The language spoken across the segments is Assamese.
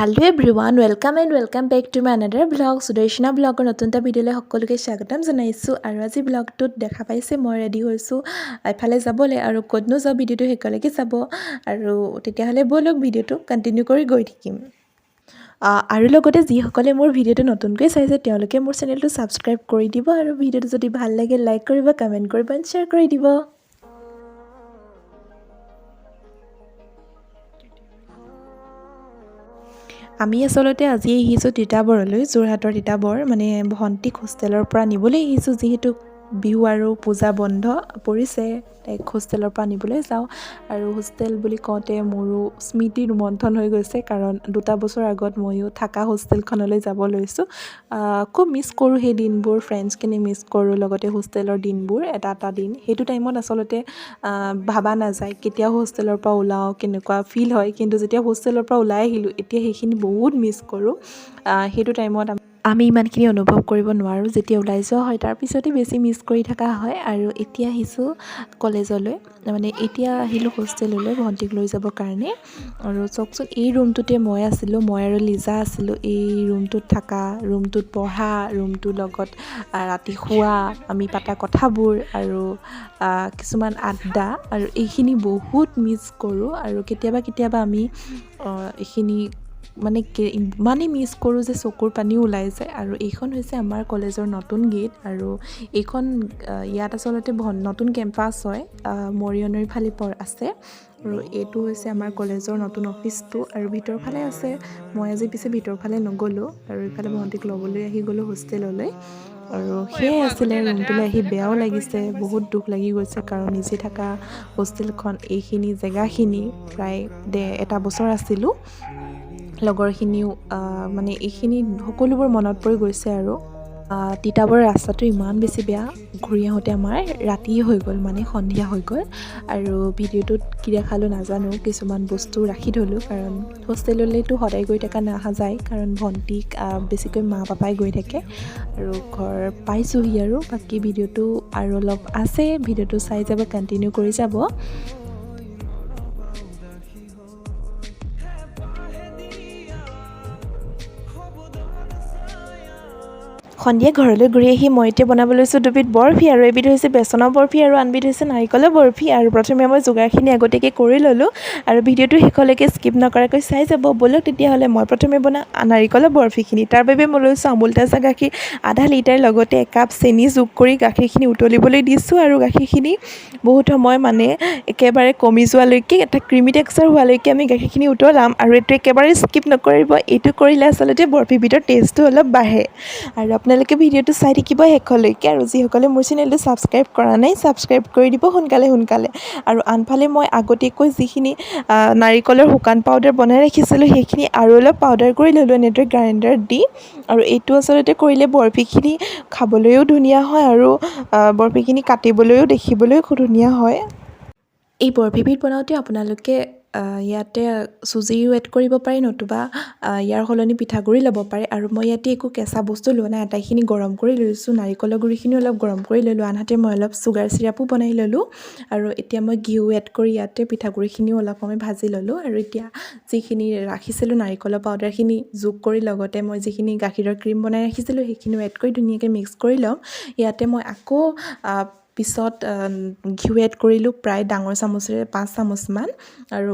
Hello everyone, welcome and welcome back to my another vlog. Sudeshna vlogৰ নতুন এটা ভিডিঅ'লৈ সকলোকে স্বাগতম জনাইছো আৰু আজি vlogটোত দেখা পাইছে মই ৰেডি হৈছো এফালে যাবলৈ আৰু ক'তনো যাব ভিডিঅ'টো হেকলৈকে যাব আৰু তেতিয়া হলে বলক ভিডিঅ'টো কন্টিনিউ কৰি গৈ থাকিম আৰু লগতে যি সকলে মোৰ ভিডিঅ'টো নতুনকৈ চাইছে তেওঁলোকে মোৰ চেনেলটো সাবস্ক্ৰাইব কৰি দিব আৰু ভিডিঅ'টো যদি ভাল লাগে লাইক কৰিব কমেন্ট কৰিব আৰু শ্বেয়াৰ কৰি দিব আমি আসলতে আজি আহিছো তিতাবৰলৈ যোৰহাটৰ তিতাবৰ মানে ভন্টিক হোষ্টেলৰ পৰা নিবলৈ আহিছো যেহেতু বিহু আৰু পূজা বন্ধ পৰিছে তাইক হোষ্টেলৰ পৰা নিবলৈ যাওঁ আৰু হোষ্টেল বুলি কওঁতে মোৰো স্মৃতি ৰোমন্থন হৈ গৈছে কাৰণ দুটা বছৰ আগত মইও থাকা হোষ্টেলখনলৈ যাব লৈছো খুব মিছ কৰো সেই দিনবোৰ ফ্ৰেণ্ডছখিনি মিছ কৰো লগতে হোষ্টেলৰ দিনবোৰ এটা দিন হেতু টাইমত আসলতে ভাবা নাযায় কেতিয়া হোষ্টেলৰ পৰা ওলাও কেনেকুৱা ফিল হয় কিন্তু যেতিয়া হোষ্টেলৰ পৰা ওলাই আহিলো এতিয়া সেইখিনি বহুত মিছ কৰো হেতু টাইমত আমি ইমানখিনি অনুভৱ কৰিব নোৱাৰো যেতিয়া ওলাই যোৱা হয় তাৰ পিছতে বেছি মিছ কৰি থকা হয় আৰু এতিয়া আহিছো কলেজলৈ মানে এতিয়া আহিলো হোষ্টেললৈ ভন্টিক লৈ যাব কাৰণে আৰু চকচোন এই ৰুমটোতে মই আছিলো মই আৰু লিজা আছিলো এই ৰুমটোত থাকা ৰুমটোত পঢ়া ৰুমটোৰ লগত ৰাতি শুৱা আমি পাতা কথাবোৰ আৰু কিছুমান আড্ডা আৰু এইখিনি বহুত মিছ কৰো আৰু কেতিয়াবা আমি এইখিনি মানে মিছ কৰো যে চকুৰ পানী ওলাই যায় আৰু এইখন হৈছে আমাৰ কলেজৰ নতুন গেট আৰু এইখন ইয়াত আসলতে নতুন কেম্পাছ হয় মৰিয়নিৰ ফালে আছে আৰু এইটো হৈছে আমাৰ কলেজৰ নতুন অফিসটো আৰু ভিতৰ ফালে আছে মই আজি পিছে ভিতৰ ফালে নগলো আৰু ইফালে ভন্টিক লবলৈ আহি গলো হোষ্টেললৈ আৰু সেই আছিলে ৰুমটোলৈ আহি বেয়াও লাগিছে বহুত দুখ লাগি গৈছে কাৰণ নিজে থাকা হোষ্টেলখন এইখিনি জেগাখিনি প্ৰায় এটা বছৰ আছিলো লগৰখিনিও মানে এইখিনি সকলোবোৰ মনত পৰি গৈছে আৰু তিতাবৰৰ ৰাস্তাটো ইমান বেছি বেয়া ঘূৰি আহোঁতে আমাৰ ৰাতি হৈ গ'ল মানে সন্ধিয়া হৈ গ'ল আৰু ভিডিঅ'টোত কি দেখালো নাজানো কিছুমান বস্তু ৰাখি থলো কাৰণ হোষ্টেললৈতো সদায় গৈ থকা নাযায় কাৰণ ভন্টিক বেছিকৈ মা পাপাই গৈ থাকে আৰু ঘৰ পাইছোহি আৰু বাকি ভিডিঅ'টো আৰু অলপ আছে ভিডিঅ'টো চাই যাব কন্টিনিউ কৰি যাব সন্ধিয়া ঘৰলৈ ঘূৰি আহি মই এতিয়া বনাব লৈছোঁ দুবিধ বৰফি আৰু এবিধ হৈছে বেচনৰ বৰফি আৰু আনবিধ হৈছে নাৰিকলৰ বৰফি আৰু প্ৰথমে মই যোগাৰখিনি আগতীয়াকৈ কৰি ল'লোঁ আৰু ভিডিঅ'টো শেষলৈকে স্কিপ নকৰাকৈ চাই যাব বলক তেতিয়াহ'লে মই প্ৰথমে বনাওঁ নাৰিকলৰ বৰফিখিনি তাৰ বাবে মই লৈছোঁ আমুল তাজা গাখীৰ আধা লিটাৰ লগতে একাপ চেনি যোগ কৰি গাখীৰখিনি উতলিবলৈ দিছোঁ আৰু গাখীৰখিনি বহুত সময় মানে একেবাৰে কমি যোৱালৈকে এটা ক্ৰিমি টেক্সচাৰ হোৱালৈকে আমি গাখীৰখিনি উতলাম আৰু এইটো একেবাৰে স্কিপ নকৰিব এইটো কৰিলে আচলতে বৰফিবিধৰ টেষ্টটো অলপ বাঢ়ে আৰু আপোনালোকে ভিডিঅ'টো চাই থাকিব শেষলৈকে আৰু যিসকলে মোৰ চেনেলটো সাবস্ক্ৰাইব কৰা নাই সাবস্ক্ৰাইব কৰি দিব সোনকালে আৰু আনফালে মই আগতীয়াকৈ যিখিনি নাৰিকলৰ শুকান পাউডাৰ বনাই ৰাখিছিলোঁ সেইখিনি আৰু অলপ পাউডাৰ কৰি ল'লোঁ এনেদৰে গ্ৰাইণ্ডাৰত দি আৰু এইটো আচলতে কৰিলে বৰফিখিনি খাবলৈও ধুনীয়া হয় আৰু বৰফিখিনি কাটিবলৈও দেখিবলৈও খুব ধুনীয়া হয় এই বৰফিবিধ বনাওঁতে আপোনালোকে ইয়াতে চুজিও এড কৰিব পাৰে নতুবা ইয়াৰ সলনি পিঠাগুড়ি ল'ব পাৰে আৰু মই ইয়াতে একো কেঁচা বস্তু লোৱা নাই আটাইখিনি গৰম কৰি লৈছোঁ নাৰিকলৰ গুড়িখিনি অলপ গৰম কৰি ল'লোঁ আনহাতে মই অলপ চুগাৰ চিৰাপো বনাই ল'লোঁ আৰু এতিয়া মই ঘিউ এড কৰি ইয়াতে পিঠাগুড়িখিনিও অলপ সময় ভাজি ল'লোঁ আৰু এতিয়া যিখিনি ৰাখিছিলোঁ নাৰিকলৰ পাউডাৰখিনি যোগ কৰি লগতে মই যিখিনি গাখীৰৰ ক্ৰীম বনাই ৰাখিছিলোঁ সেইখিনিও এড কৰি ধুনীয়াকৈ মিক্স কৰি ল'ম ইয়াতে মই আকৌ পিছত ঘিউ এড কৰিলোঁ প্ৰায় ডাঙৰ চামুচেৰে 5 চামুচমান আৰু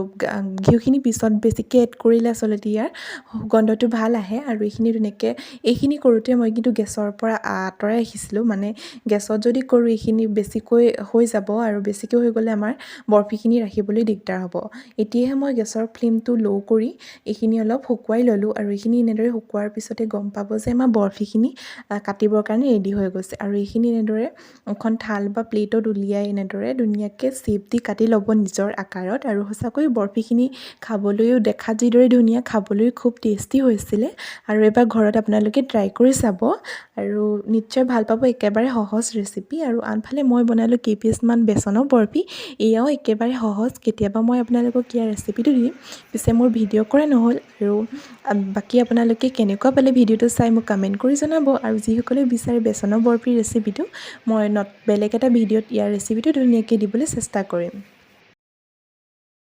ঘিউখিনি পিছত বেছিকৈ এড কৰিলে আচলতে ইয়াৰ গন্ধটো ভাল আহে আৰু এইখিনি কৰোঁতে মই কিন্তু গেছৰ পৰা আঁতৰাই ৰাখিছিলোঁ মানে গেছত যদি কৰোঁ এইখিনি বেছিকৈ হৈ যাব আৰু বেছিকৈ হৈ গ'লে আমাৰ বৰফিখিনি ৰাখিবলৈ দিগদাৰ হ'ব এতিয়াহে মই গেছৰ ফ্লেমটো ল' কৰি এইখিনি অলপ শুকুৱাই ল'লোঁ আৰু এইখিনি এনেদৰে শুকুৱাৰ পিছতে গম পাব যে আমাৰ বৰফিখিনি কাটিবৰ কাৰণে ৰেডি হৈ গৈছে আৰু এইখিনি এনেদৰে এখন থাল বা প্লেটত উলিয়াই এনেদৰে ধুনীয়াকৈ চেপ দি কাটি ল'ব নিজৰ আকাৰত আৰু সঁচাকৈ বৰফিখিনি খাবলৈও দেখাত যিদৰে ধুনীয়া খাবলৈ খুব টেষ্টি হৈছিলে আৰু এবাৰ ঘৰত আপোনালোকে ট্ৰাই কৰি চাব আৰু নিশ্চয় ভাল পাব একেবাৰে সহজ ৰেচিপি আৰু আনফালে মই বনালোঁ কেইপিচমান বেচনৰ বৰফি এয়াও একেবাৰে সহজ কেতিয়াবা মই আপোনালোকক ইয়াৰ ৰেচিপিটো দিম পিছে মোৰ ভিডিঅ' কৰা নহ'ল আৰু বাকী আপোনালোকে কেনেকুৱা পালে ভিডিঅ'টো চাই মোক কমেণ্ট কৰি জনাব আৰু যিসকলে বিচাৰে বেচনৰ বৰফিৰ ৰেচিপিটো মই বেলেগ এটা ভিডিঅ'ত ইয়াৰ ৰেচিপিটো ধুনীয়াকৈ দিবলৈ চেষ্টা কৰিম